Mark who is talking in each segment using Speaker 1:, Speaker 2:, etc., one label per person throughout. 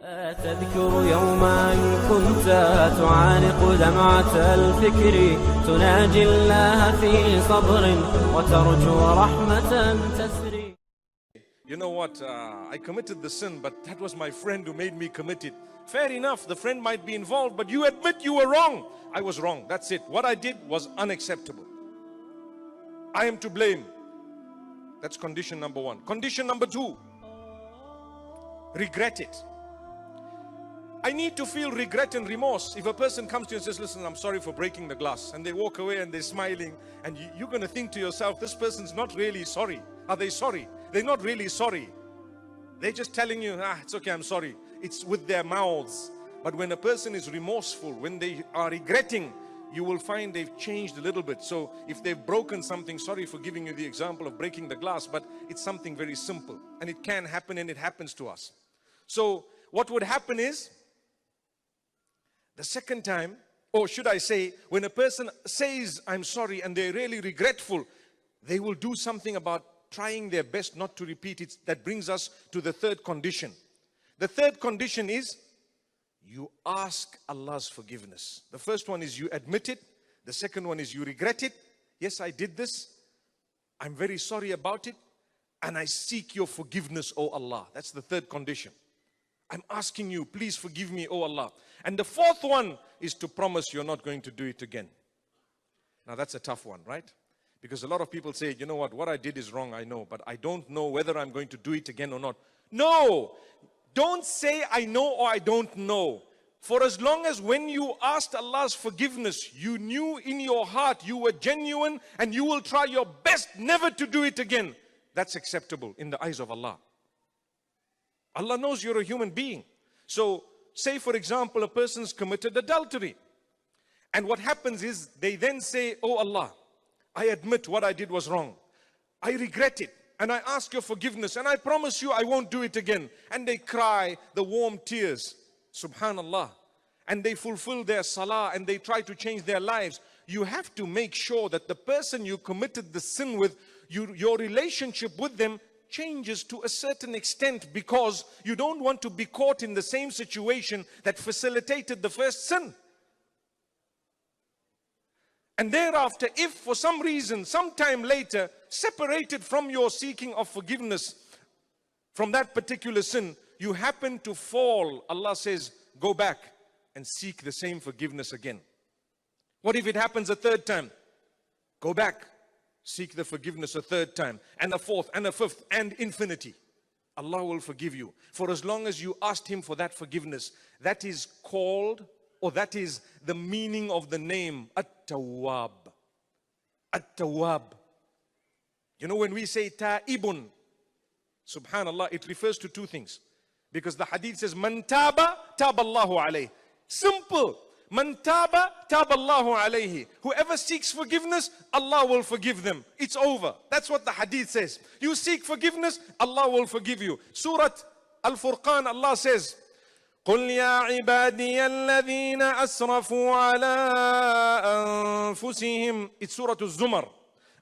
Speaker 1: تذكر يوما كنت تعانق دمعة الفكر تناجي الله في صبر وترجو رحمة تسري.
Speaker 2: You know what, I committed the sin, but that was my friend who made me commit it. Fair enough, the friend might be involved, but you admit you were wrong. I was wrong, that's it. What I did was unacceptable. I am to blame. That's condition number one. Condition number two, regret it. I need to feel regret and remorse. If a person comes to you and says, listen, I'm sorry for breaking the glass, and they walk away and they're smiling, and you're going to think to yourself, this person's not really sorry. Are they sorry? They're not really sorry. They're just telling you, it's okay, I'm sorry. It's with their mouths. But when a person is remorseful, when they are regretting, you will find they've changed a little bit. So if they've broken something, sorry for giving you the example of breaking the glass, but it's something very simple. And it can happen, and it happens to us. So what would happen is, the second time, or should I say, when a person says, I'm sorry, and they're really regretful, they will do something about trying their best not to repeat it. That brings us to the third condition. The third condition is, you ask Allah's forgiveness. The first one is you admit it. The second one is you regret it. Yes, I did this. I'm very sorry about it. And I seek your forgiveness, O Allah. That's the third condition. I'm asking you, please forgive me, O Allah. And the fourth one is to promise you're not going to do it again. Now that's a tough one, right? Because a lot of people say, you know what I did is wrong, I know, but I don't know whether I'm going to do it again or not. No! Don't say I know or I don't know. For as long as when you asked Allah's forgiveness, you knew in your heart you were genuine and you will try your best never to do it again, that's acceptable in the eyes of Allah. Allah knows you're a human being. So, say for example, a person's committed adultery. And what happens is, they then say, oh Allah, I admit what I did was wrong. I regret it. And I ask your forgiveness. And I promise you I won't do it again. And they cry the warm tears. Subhanallah. And they fulfill their salah and they try to change their lives. You have to make sure that the person you committed the sin with, your relationship with them changes to a certain extent, because you don't want to be caught in the same situation that facilitated the first sin. And thereafter, if for some reason, sometime later, separated from your seeking of forgiveness from that particular sin, you happen to fall, Allah says, go back and seek the same forgiveness again. What if it happens a third time? Go back. Seek the forgiveness a third time, and a fourth, and a fifth, and infinity. Allah will forgive you. For as long as you asked Him for that forgiveness, that is called, or that is the meaning of the name, At-Tawwab. At-Tawwab. You know, when we say Ta'ibun, subhanallah, it refers to two things. Because the hadith says, Man taba, taballahu alayh. Simple. Man taba, taballahu alayhi. Whoever seeks forgiveness, Allah will forgive them. It's over. That's what the hadith says. You seek forgiveness, Allah will forgive you. Surah Al-Furqan, Allah says, قُلْ يَا عِبَادِيَ الَّذِينَ أَسْرَفُوا عَلَىٰ أَنفُسِهِمْ. It's Surah Al-Zumar.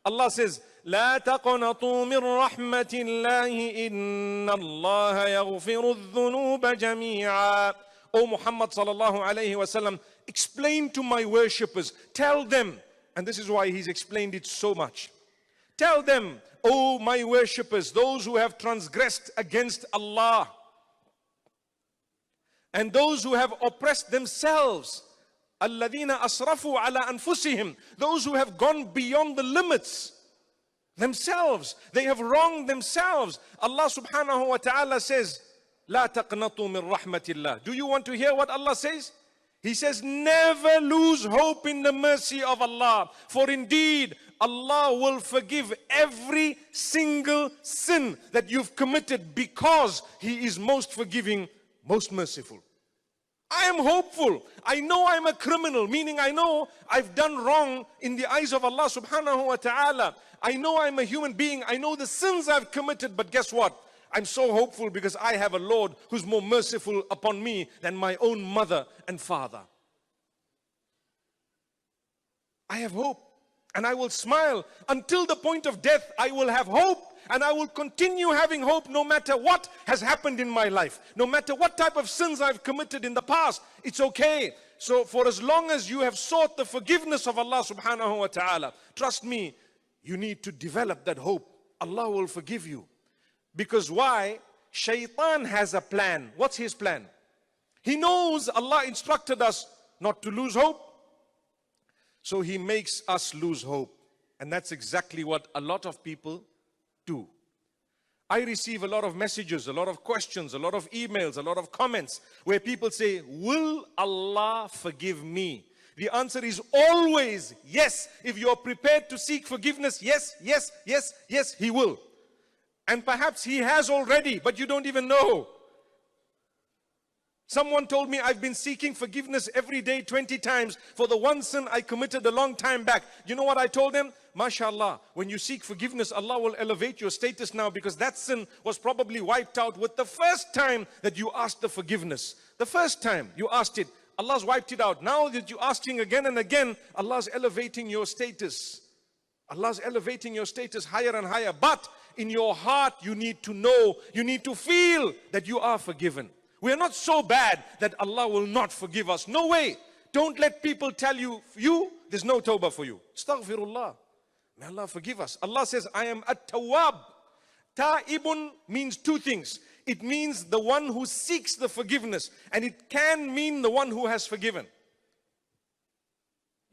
Speaker 2: Allah says, لا تقنطوا من رحمة الله إن الله يغفر الذنوب جميعا. O Muhammad sallallahu alayhi wasallam, explain to my worshippers, tell them, and this is why he's explained it so much. Tell them, O my worshippers, those who have transgressed against Allah, and those who have oppressed themselves, الَّذِينَ أَسْرَفُوا عَلَىٰ أَنفُسِهِمْ, those who have gone beyond the limits themselves, they have wronged themselves. Allah subhanahu wa ta'ala says, لا تقنطوا من رحمة الله. Do you want to hear what Allah says? He says, never lose hope in the mercy of Allah, for indeed Allah will forgive every single sin that you've committed, because He is most forgiving, most merciful. I am hopeful. I know I'm a criminal, meaning I know I've done wrong in the eyes of Allah subhanahu wa ta'ala. I know I'm a human being. I know the sins I've committed, but guess what? I'm so hopeful because I have a Lord who's more merciful upon me than my own mother and father. I have hope, and I will smile until the point of death. I will have hope And I will continue having hope no matter what has happened in my life. No matter what type of sins I've committed in the past, it's okay. So for as long as you have sought the forgiveness of Allah subhanahu wa ta'ala, trust me, you need to develop that hope. Allah will forgive you. Because why? Shaitan has a plan. What's his plan? He knows Allah instructed us not to lose hope. So he makes us lose hope. And that's exactly what a lot of people do. I receive a lot of messages, a lot of questions, a lot of emails, a lot of comments where people say, will Allah forgive me? The answer is always yes. If you're prepared to seek forgiveness, yes, yes, yes, yes, He will. And perhaps He has already, but you don't even know. Someone told me I've been seeking forgiveness every day 20 times for the one sin I committed a long time back. You know what I told them? MashaAllah, when you seek forgiveness, Allah will elevate your status now, because that sin was probably wiped out with the first time that you asked the forgiveness. The first time you asked it, Allah's wiped it out. Now that you're asking again and again, Allah's elevating your status. Allah's elevating your status higher and higher. But in your heart, you need to know, you need to feel that you are forgiven. We are not so bad that Allah will not forgive us. No way. Don't let people tell you, there's no tawbah for you. Astaghfirullah. May Allah forgive us. Allah says, I am at-tawwab. Ta'ibun means two things. It means the one who seeks the forgiveness. And it can mean the one who has forgiven.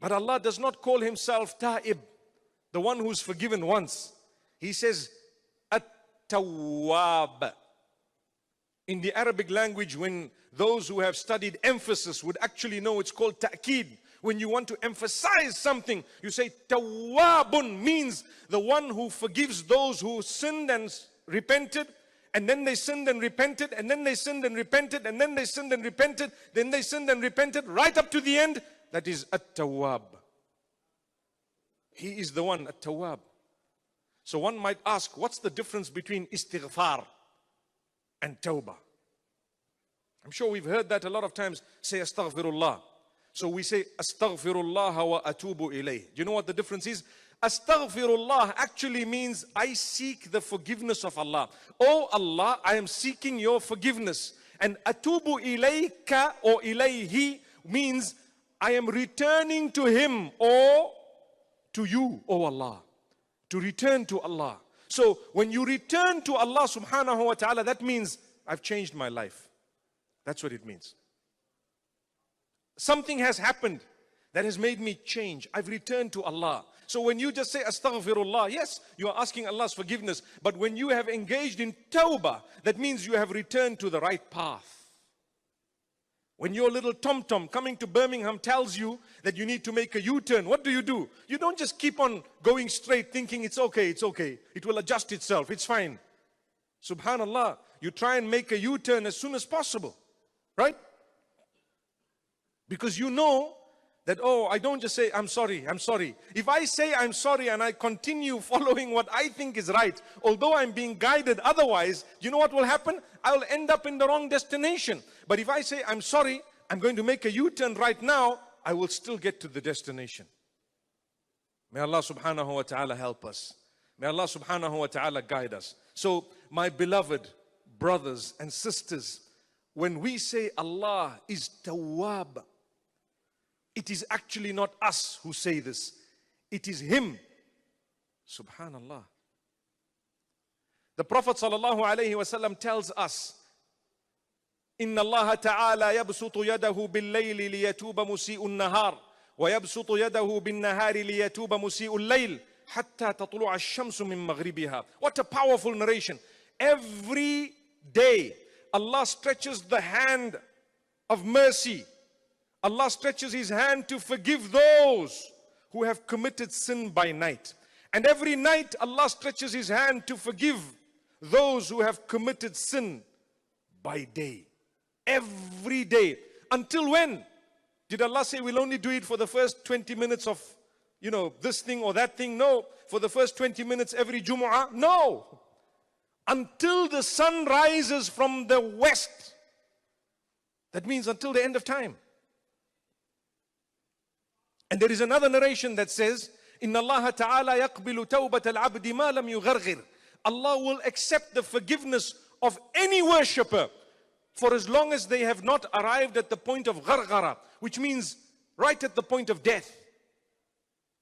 Speaker 2: But Allah does not call Himself Ta'ib, the one who's forgiven once. He says, at-tawwab. In the Arabic language, when those who have studied emphasis would actually know, it's called ta'keed. When you want to emphasize something, you say tawwabun, means the one who forgives those who sinned and repented, and then they sinned and repented, and then they sinned and repented, and then they sinned and repented, then they sinned and repented, right up to the end. That is at-tawwab. He is the one, at-tawwab. So one might ask, what's the difference between istighfar and tawbah? I'm sure we've heard that a lot of times. Say astaghfirullah. So we say astaghfirullah wa atubu ilayh. Do you know what the difference is? Astaghfirullah actually means I seek the forgiveness of Allah. Oh Allah, I am seeking your forgiveness. And atubu ilayka or ilayhi means I am returning to Him or to you, oh Allah. To return to Allah. So when you return to Allah subhanahu wa ta'ala, that means I've changed my life. That's what it means. Something has happened that has made me change. I've returned to Allah. So when you just say astaghfirullah, yes, you are asking Allah's forgiveness. But when you have engaged in tawbah, that means you have returned to the right path. When your little tom-tom coming to Birmingham tells you that you need to make a U-turn, what do? You don't just keep on going straight thinking it's okay, it's okay. It will adjust itself, it's fine. Subhanallah, you try and make a U-turn as soon as possible, right? Because you know that, oh, I don't just say, I'm sorry, I'm sorry. If I say I'm sorry and I continue following what I think is right, although I'm being guided otherwise, you know what will happen? I'll end up in the wrong destination. But if I say I'm sorry, I'm going to make a U-turn right now, I will still get to the destination. May Allah subhanahu wa ta'ala help us. May Allah subhanahu wa ta'ala guide us. So, my beloved brothers and sisters, when we say Allah is Tawwab, it is actually not us who say this. It is Him. Subhanallah. The Prophet sallallahu alayhi wasallam tells us, إن الله تعالى يبسط يده بالليل ليتوب مسيء النهار ويبسط يده بالنهار ليتوب مسيء الليل حتى تطلع الشمس من مغربها. What a powerful narration. Every day Allah stretches the hand of mercy. Allah stretches His hand to forgive those who have committed sin by night. And every night Allah stretches His hand to forgive those who have committed sin by day. Every day. Until when? Did Allah say we'll only do it for the first 20 minutes of, this thing or that thing? No. For the first 20 minutes every Jumu'ah? No. Until the sun rises from the west. That means until the end of time. And there is another narration that says, إِنَّ اللَّهَ تَعَالَى يَقْبِلُ تَوْبَةَ الْعَبْدِ مَا لَمْ يُغَرْغِرْ. Allah will accept the forgiveness of any worshipper for as long as they have not arrived at the point of gharghara, which means right at the point of death.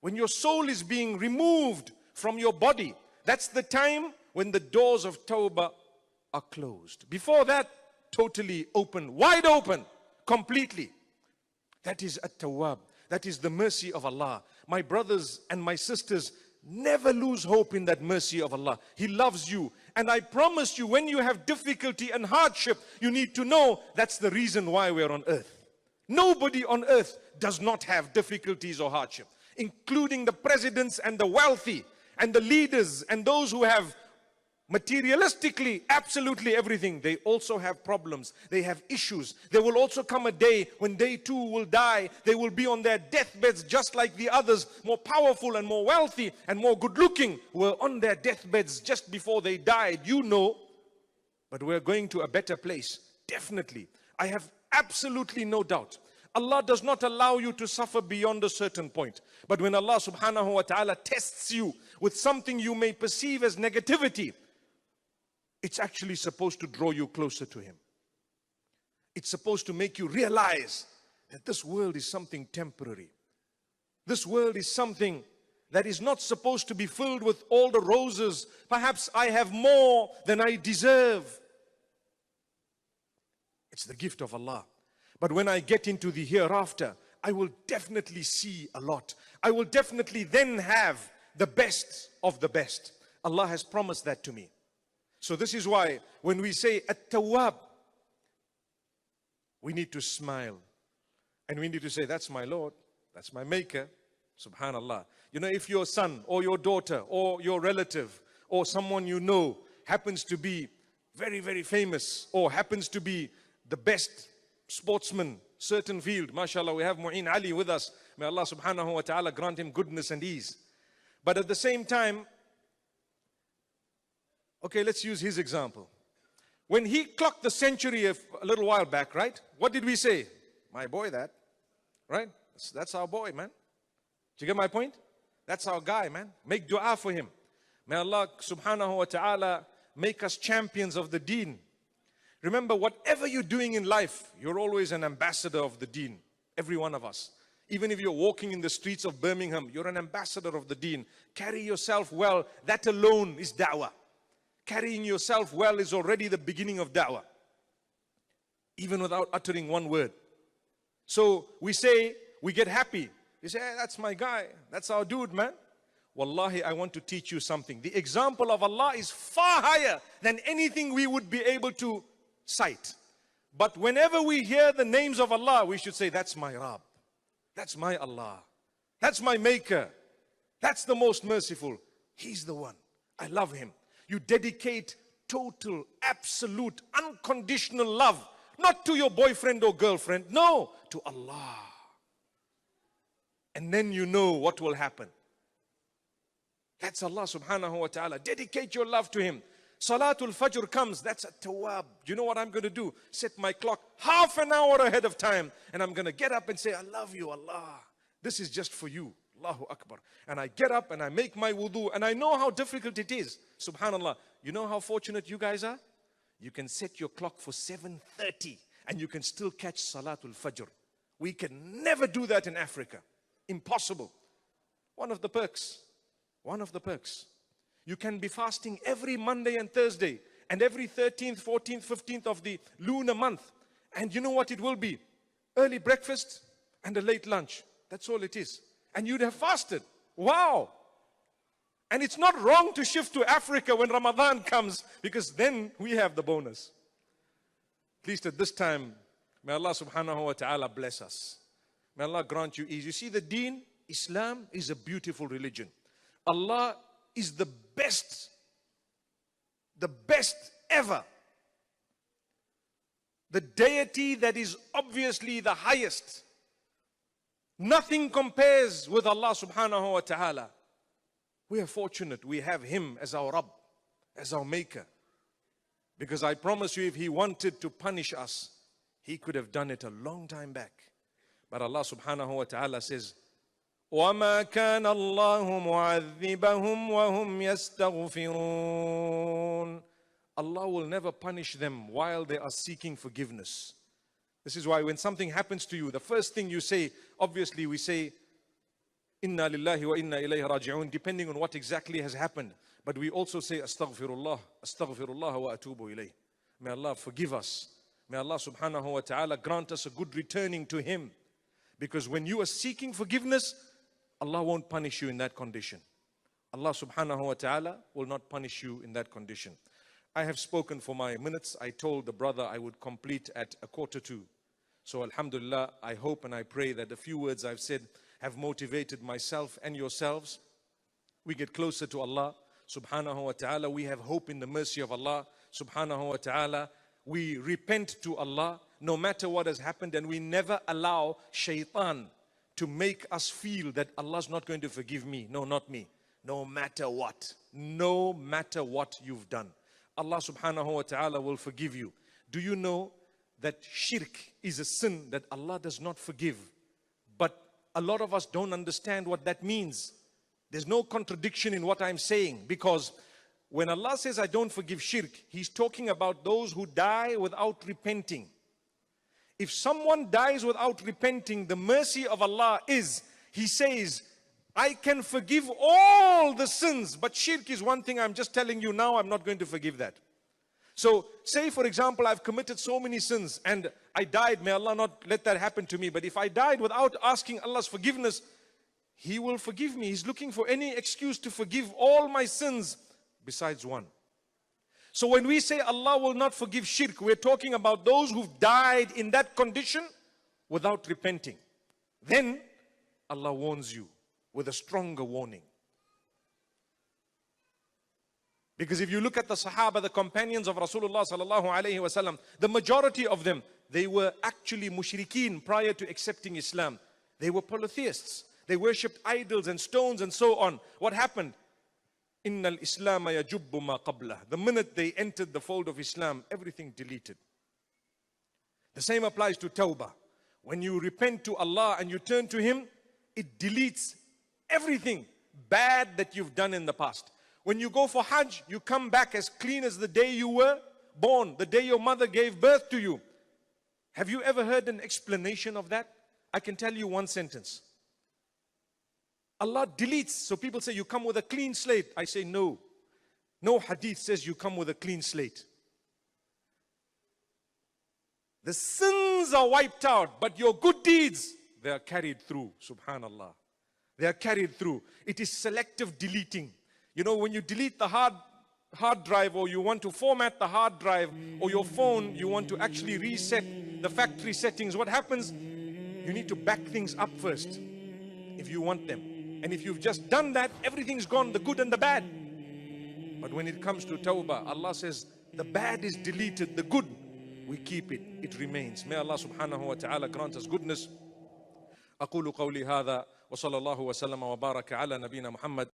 Speaker 2: When your soul is being removed from your body, that's the time when the doors of tawbah are closed. Before that, totally open, wide open, completely. That is at-tawwab. That is the mercy of Allah. My brothers and my sisters, never lose hope in that mercy of Allah. He loves you. And I promise you, when you have difficulty and hardship, you need to know that's the reason why we're on earth. Nobody on earth does not have difficulties or hardship, including the presidents and the wealthy and the leaders and those who have materialistically absolutely everything. They also have problems. They have issues. There will also come a day when they too will die. They will be on their deathbeds just like the others, more powerful and more wealthy and more good looking, were on their deathbeds just before they died. You know, but we're going to a better place. Definitely. I have absolutely no doubt. Allah does not allow you to suffer beyond a certain point. But when Allah subhanahu wa ta'ala tests you with something you may perceive as negativity, it's actually supposed to draw you closer to Him. It's supposed to make you realize that this world is something temporary. This world is something that is not supposed to be filled with all the roses. Perhaps I have more than I deserve. It's the gift of Allah. But when I get into the hereafter, I will definitely see a lot. I will definitely then have the best of the best. Allah has promised that to me. So this is why when we say at-tawwab, we need to smile. And we need to say, that's my Lord, that's my Maker, subhanallah. You know, if your son or your daughter or your relative or someone you know happens to be very, very famous or happens to be the best sportsman, certain field, mashallah, we have Mu'in Ali with us. May Allah subhanahu wa ta'ala grant him goodness and ease. But at the same time, okay, let's use his example. When he clocked the century a little while back, right? What did we say? My boy, that. Right? That's our boy, man. Do you get my point? That's our guy, man. Make dua for him. May Allah subhanahu wa ta'ala make us champions of the deen. Remember, whatever you're doing in life, you're always an ambassador of the deen. Every one of us. Even if you're walking in the streets of Birmingham, you're an ambassador of the deen. Carry yourself well. That alone is da'wah. Carrying yourself well is already the beginning of da'wah. Even without uttering one word. So we say, we get happy. You say, hey, that's my guy. That's our dude, man. Wallahi, I want to teach you something. The example of Allah is far higher than anything we would be able to cite. But whenever we hear the names of Allah, we should say, that's my Rabb. That's my Allah. That's my Maker. That's the most merciful. He's the one. I love Him. You dedicate total, absolute, unconditional love, not to your boyfriend or girlfriend, no, to Allah. And then you know what will happen. That's Allah subhanahu wa ta'ala. Dedicate your love to Him. Salatul Fajr comes, that's a tawab. You know what I'm going to do? Set my clock half an hour ahead of time, and I'm going to get up and say, I love you, Allah. This is just for you. Allahu Akbar. And I get up and I make my wudu, and I know how difficult it is. Subhanallah. You know how fortunate you guys are? You can set your clock for 7:30 and you can still catch Salatul Fajr. We can never do that in Africa. Impossible. One of the perks. One of the perks. You can be fasting every Monday and Thursday and every 13th, 14th, 15th of the lunar month. And you know what it will be? Early breakfast and a late lunch. That's all it is. And you'd have fasted. Wow. And it's not wrong to shift to Africa when Ramadan comes, because then we have the bonus. At least at this time, may Allah subhanahu wa ta'ala bless us. May Allah grant you ease. You see, the deen, Islam is a beautiful religion. Allah is the best ever. The deity that is obviously the highest. Nothing compares with Allah subhanahu wa ta'ala. We are fortunate we have Him as our Rabb, as our Maker. Because I promise you, if He wanted to punish us, He could have done it a long time back. But Allah subhanahu wa ta'ala says, وَمَا كَانَ اللَّهُ مُعَذِّبَهُمْ وَهُمْ يَسْتَغْفِرُونَ. Allah will never punish them while they are seeking forgiveness. This is why when something happens to you, the first thing you say, obviously we say, Inna lillahi wa inna ilayhi raji'un, depending on what exactly has happened. But we also say, Astaghfirullah wa atubu ilayh. May Allah forgive us. May Allah subhanahu wa ta'ala grant us a good returning to Him. Because when you are seeking forgiveness, Allah won't punish you in that condition. Allah subhanahu wa ta'ala will not punish you in that condition. I have spoken for my minutes. I told the brother I would complete at 1:45. So alhamdulillah, I hope and I pray that the few words I've said have motivated myself and yourselves. We get closer to Allah subhanahu wa ta'ala. We have hope in the mercy of Allah subhanahu wa ta'ala. We repent to Allah no matter what has happened, and we never allow shaitan to make us feel that Allah's not going to forgive me. No, not me. No matter what. No matter what you've done, Allah subhanahu wa ta'ala will forgive you. Do you know that shirk is a sin that Allah does not forgive? But a lot of us don't understand what that means. There's no contradiction in what I'm saying, because when Allah says I don't forgive shirk, He's talking about those who die without repenting. If someone dies without repenting, the mercy of Allah is, He says, I can forgive all the sins, but shirk is one thing. I'm just telling you now, I'm not going to forgive that. So say for example, I've committed so many sins and I died. May Allah not let that happen to me. But if I died without asking Allah's forgiveness, He will forgive me. He's looking for any excuse to forgive all my sins besides one. So when we say Allah will not forgive shirk, we're talking about those who've died in that condition without repenting. Then Allah warns you with a stronger warning. Because if you look at the Sahaba, the companions of Rasulullah sallallahu alaihi wasallam, the majority of them, they were actually mushrikeen prior to accepting Islam. They were polytheists. They worshipped idols and stones and so on. What happened? Innal Islam yajubbu ma qablah. The minute they entered the fold of Islam, everything deleted. The same applies to Tawbah. When you repent to Allah and you turn to Him, it deletes everything bad that you've done in the past. When you go for Hajj, you come back as clean as the day you were born, the day your mother gave birth to you. Have you ever heard an explanation of that? I can tell you one sentence. Allah deletes. So people say you come with a clean slate. I say no. No hadith says you come with a clean slate. The sins are wiped out, but your good deeds, they are carried through. Subhanallah. They are carried through. It is selective deleting. You know, when you delete the hard drive, or you want to format the hard drive, or your phone, you want to actually reset the factory settings, what happens? You need to back things up first if you want them. And if you've just done that, everything's gone, the good and the bad. But when it comes to Tawbah, Allah says, the bad is deleted, the good, we keep it, it remains. May Allah subhanahu wa ta'ala grant us goodness. أقول قولي هذا وصلى الله وسلم وبارك على نبينا محمد.